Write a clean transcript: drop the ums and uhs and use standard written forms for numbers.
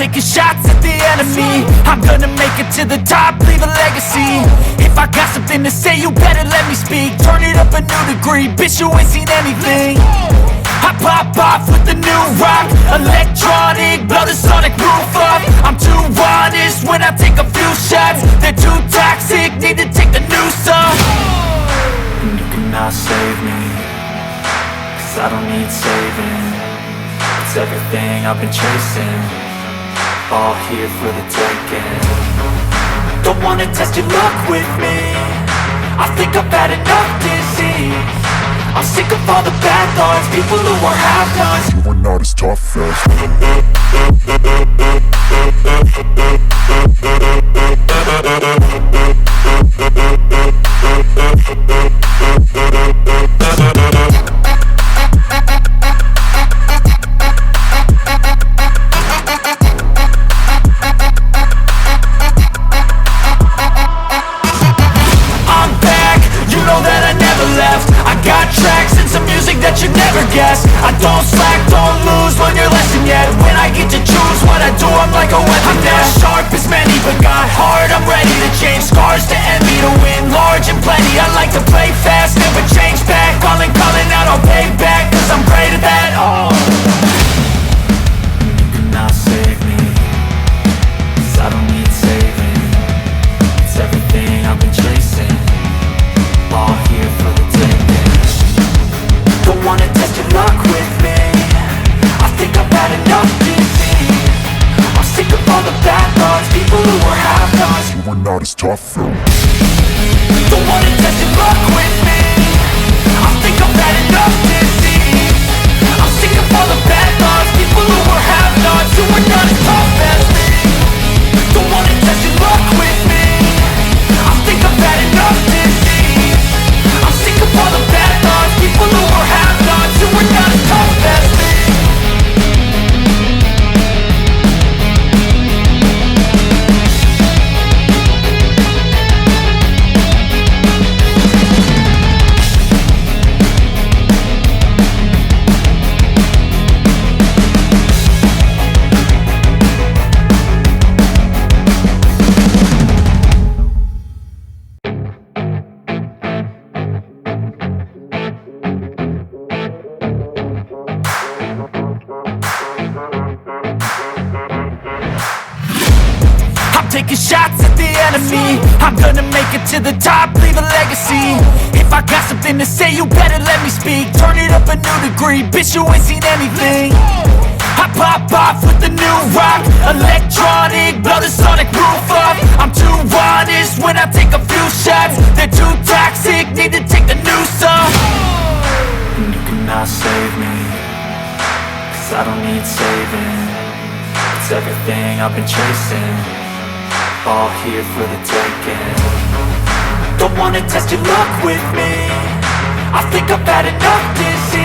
taking shots at the enemy. I'm gonna make it to the top, leave a legacy. If I got something to say, you better let me speak. Turn it up a new degree, bitch, you ain't seen anything. I pop off with the new rock, electronic, blow the sonic roof up. I'm too honest when I take a few shots. They're too toxic, need to take the noose off. And you cannot save me, 'cause I don't need saving. It's everything I've been chasing, all here for the taking. Don't wanna test your luck with me, I think I've had enough disease. I'm sick of all the bad thoughts, people who are half-nots. You were not as tough as that you never guess. I don't slack, don't lose, learn your lesson yet. When I get to choose what I do, I'm like a weapon. I'm not sharp as many, but got heart, I'm ready to change. Scars to envy, to win large and plenty. I like to play fast, never change back. Calling out, I'll pay back, 'cause I'm great at that. Oh, you cannot save me, 'cause I don't need saving. It's everything I've been chasing, all here for the taking. Don't wanna test your luck with me, I think I've had enough disease. I'm sick of all the bad thoughts, people who are half-nots. you were not as tough though. Don't wanna test your luck with me, I think I've had enough disease. I'm sick of all the bad thoughts, people who are half-nots, who are not as tough as me. Don't wanna test your luck with me, I think I've had enough disease. I'm sick of all the bad thoughts, people who are half-nots, who are not as tough as me. Taking shots at the enemy. I'm gonna make it to the top, leave a legacy. If I got something to say, you better let me speak. Turn it up a new degree, bitch, you ain't seen anything. I pop off with the new rock, electronic, blow the sonic roof up. I'm too honest when I take a few shots. They're too toxic, need to take the noose off. And you cannot save me, 'cause I don't need saving. It's everything I've been chasing, all here for the taking. Don't wanna test your luck with me, I think I've had enough disease.